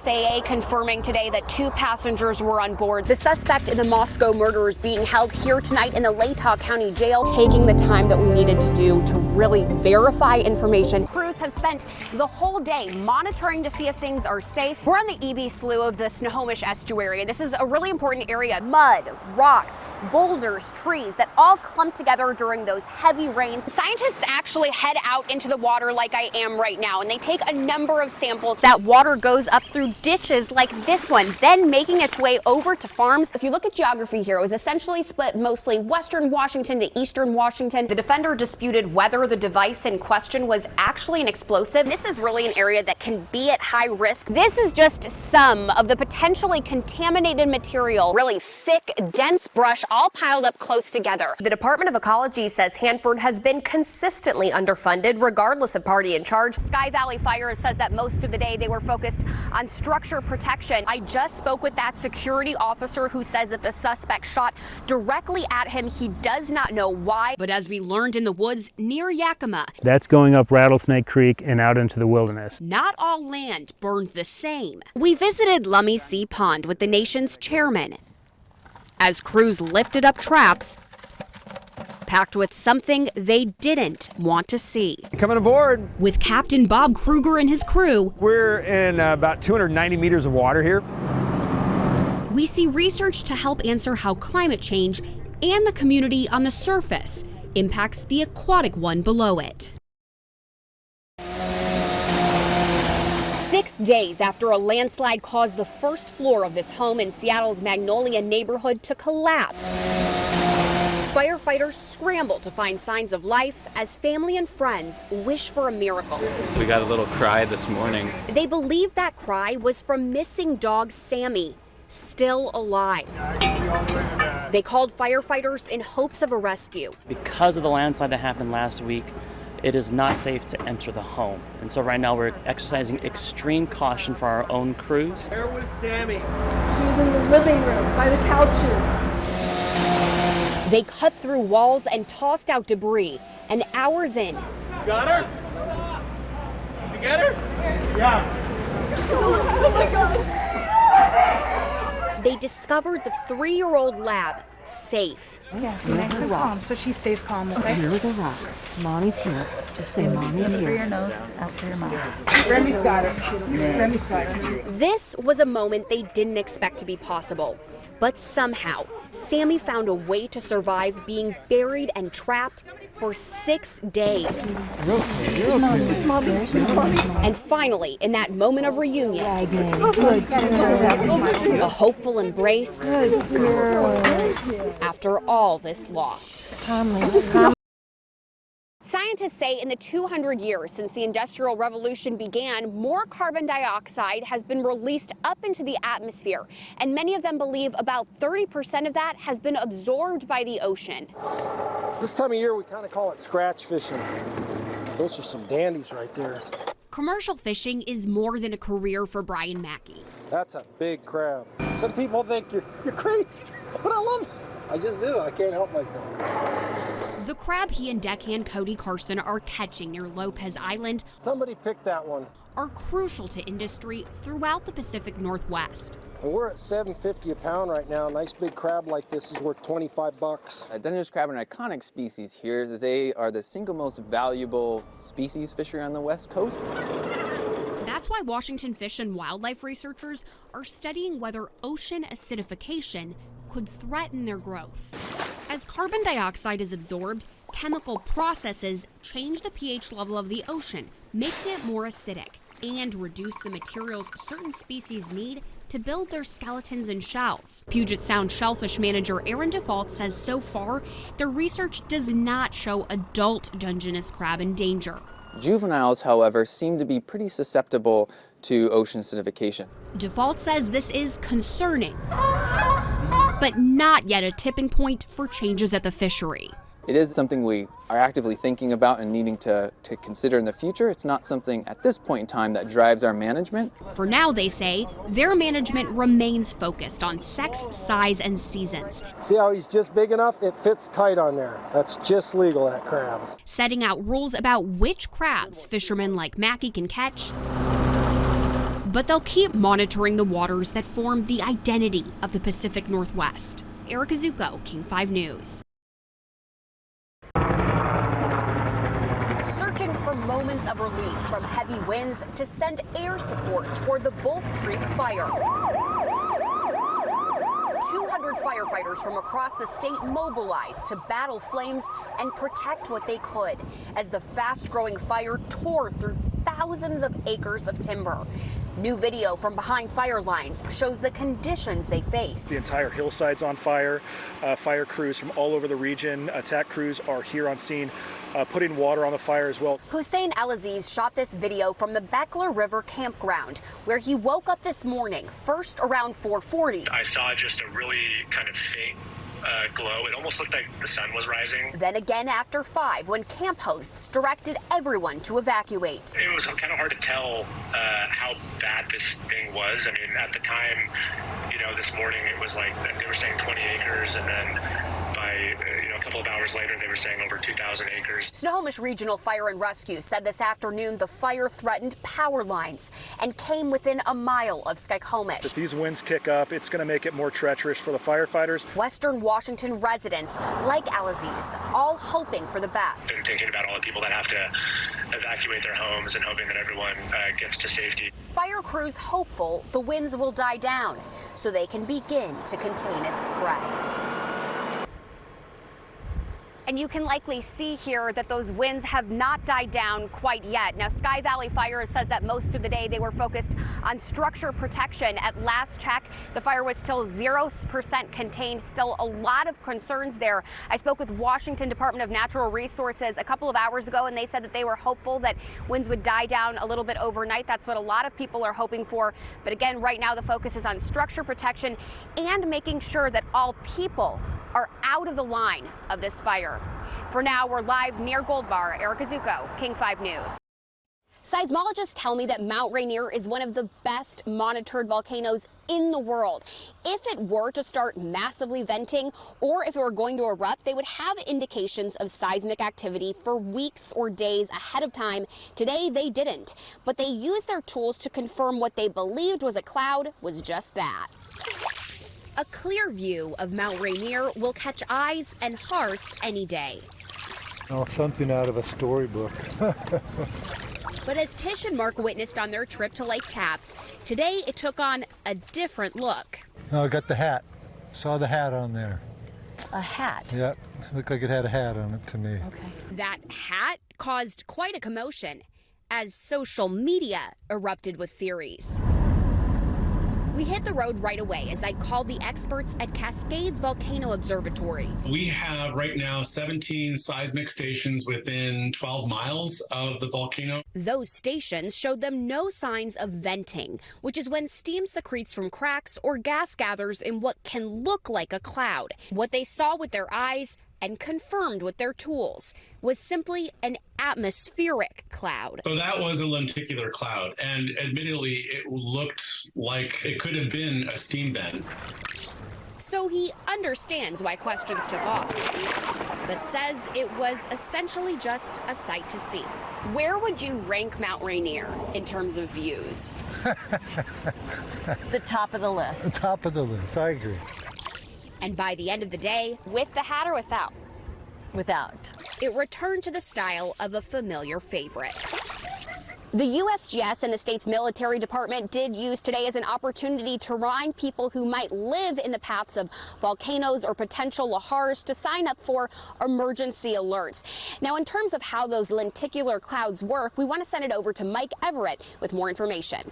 FAA confirming today that 2 passengers were on board. The suspect in the Moscow murder is being held here tonight in the Latah County Jail, taking the time that we needed to do to really verify information. Crews have spent the whole day monitoring to see if things are safe. We're on the EB Slough of the Snohomish Estuary. This is a really important area. Mud, rocks, boulders, trees that all clump together during those heavy rains. Scientists actually head out into the water like I am right now, and they take a number of samples. That water goes up through ditches like this one, then making its way over to farms. If you look at geography here, it was essentially split mostly western Washington to eastern Washington. The defender disputed whether the device in question was actually an explosive. This is really an area that can be at high risk. This is just some of the potentially contaminated material. Really thick, dense brush all piled up close together. The Department of Ecology says Hanford has been consistently underfunded regardless of party in charge. Sky Valley Fire says that most of the day they were focused on structure protection. I just spoke with that security officer who says that the suspect shot directly at him. He does not know why. But as we learned in the woods near Yakima, that's going up Rattlesnake Creek and out into the wilderness. Not all land burned the same. We visited Lummi Sea Pond with the nation's chairman as crews lifted up traps packed with something they didn't want to see. Coming aboard. With Captain Bob Kruger and his crew, we're in about 290 meters of water here. We see research to help answer how climate change and the community on the surface impacts the aquatic one below it. 6 days after a landslide caused the first floor of this home in Seattle's Magnolia neighborhood to collapse, firefighters scramble to find signs of life as family and friends wish for a miracle. We got a little cry this morning. They believe that cry was from missing dog Sammy, still alive. They called firefighters in hopes of a rescue. Because of the landslide that happened last week, it is not safe to enter the home. And so right now we're exercising extreme caution for our own crews. Where was Sammy? She was in the living room by the couches. They cut through walls and tossed out debris, and hours in. Got her? You get her? Yeah. Oh my God. They discovered the 3-year-old lab safe. Yeah, be nice and calm, so she stays calm, okay? Here with the rock. Mommy's here. Just say Mommy's in here. through your nose, out through your mouth. Remy's got it. Remy's got it. This was a moment they didn't expect to be possible. But somehow, Sammy found a way to survive being buried and trapped for 6 days. And finally, in that moment of reunion, a hopeful embrace after all this loss. Scientists say in the 200 years since the Industrial Revolution began, more carbon dioxide has been released up into the atmosphere, and many of them believe about 30% of that has been absorbed by the ocean. This time of year, we kind of call it scratch fishing. Those are some dandies right there. Commercial fishing is more than a career for Brian Mackey. That's a big crab. Some people think you're crazy, but I love it. I just do. I can't help myself. The crab he and deckhand Cody Carson are catching near Lopez Island, somebody picked that one, are crucial to industry throughout the Pacific Northwest. And we're at $7.50 a pound right now. A nice big crab like this is worth $25. Dungeness crab are an iconic species here. They are the single most valuable species fishery on the West Coast. That's why Washington Fish and Wildlife researchers are studying whether ocean acidification could threaten their growth. As carbon dioxide is absorbed, chemical processes change the pH level of the ocean, making it more acidic, and reduce the materials certain species need to build their skeletons and shells. Puget Sound shellfish manager Aaron Default says so far, their research does not show adult Dungeness crab in danger. Juveniles, however, seem to be pretty susceptible to ocean acidification. Default says this is concerning, but not yet a tipping point for changes at the fishery. It is something we are actively thinking about and needing to consider in the future. It's not something at this point in time that drives our management. For now, they say, their management remains focused on sex, size, and seasons. See how he's just big enough? It fits tight on there. That's just legal, that crab. Setting out rules about which crabs fishermen like Mackey can catch, but they'll keep monitoring the waters that form the identity of the Pacific Northwest. Erica Zucco, King 5 News. Searching for moments of relief from heavy winds to send air support toward the Bull Creek fire. 200 firefighters from across the state mobilized to battle flames and protect what they could as the fast-growing fire tore through thousands of acres of timber. New video from behind fire lines shows the conditions they faced. The entire hillside's on fire. Fire crews from all over the region, attack crews are here on scene, putting water on the fire as well. Hussein El-Aziz shot this video from the Beckler River campground, where he woke up this morning, first around 4:40. I saw just a really kind of faint glow. It almost looked like the sun was rising. Then again after 5, when camp hosts directed everyone to evacuate. It was kind of hard to tell how bad this thing was. I mean, at the time, this morning it was like they were saying 20 acres, and then by a couple of hours later they were saying over 2,000 acres. Snohomish Regional Fire and Rescue said this afternoon the fire threatened power lines and came within a mile of Skykomish. If these winds kick up, it's going to make it more treacherous for the firefighters. Western Washington residents, like Al-Aziz, all hoping for the best. And thinking about all the people that have to evacuate their homes and hoping that everyone gets to safety. Fire crews hopeful the winds will die down so they can begin to contain its spread. And you can likely see here that those winds have not died down quite yet. Now, Sky Valley Fire says that most of the day they were focused on structure protection. At last check, the fire was still 0% contained, still a lot of concerns there. I spoke with Washington Department of Natural Resources a couple of hours ago, and they said that they were hopeful that winds would die down a little bit overnight. That's what a lot of people are hoping for. But again, right now the focus is on structure protection and making sure that all people are out of the line of this fire. For now, we're live near Gold Bar. Erica Zucco, King 5 News. Seismologists tell me that Mount Rainier is one of the best monitored volcanoes in the world. If it were to start massively venting or if it were going to erupt, they would have indications of seismic activity for weeks or days ahead of time. Today, they didn't, but they used their tools to confirm what they believed was a cloud was just that. A clear view of Mount Rainier will catch eyes and hearts any day. Oh, something out of a storybook. But as Tish and Mark witnessed on their trip to Lake Tapps, today it took on a different look. Oh, I got the hat. Saw the hat on there. A hat? Yep, looked like it had a hat on it to me. Okay. That hat caused quite a commotion as social media erupted with theories. We hit the road right away as I called the experts at Cascades Volcano Observatory. We have right now 17 seismic stations within 12 miles of the volcano. Those stations showed them no signs of venting, which is when steam secretes from cracks or gas gathers in what can look like a cloud. What they saw with their eyes and confirmed with their tools was simply an atmospheric cloud. So that was a lenticular cloud, and admittedly it looked like it could have been a steam vent. So he understands why questions took off, but says it was essentially just a sight to see. Where would you rank Mount Rainier in terms of views? The top of the list. The top of the list, I agree. And by the end of the day, with the hat or without? Without. It returned to the style of a familiar favorite. The USGS and the state's military department did use today as an opportunity to remind people who might live in the paths of volcanoes or potential lahars to sign up for emergency alerts. Now, in terms of how those lenticular clouds work, we want to send it over to Mike Everett with more information.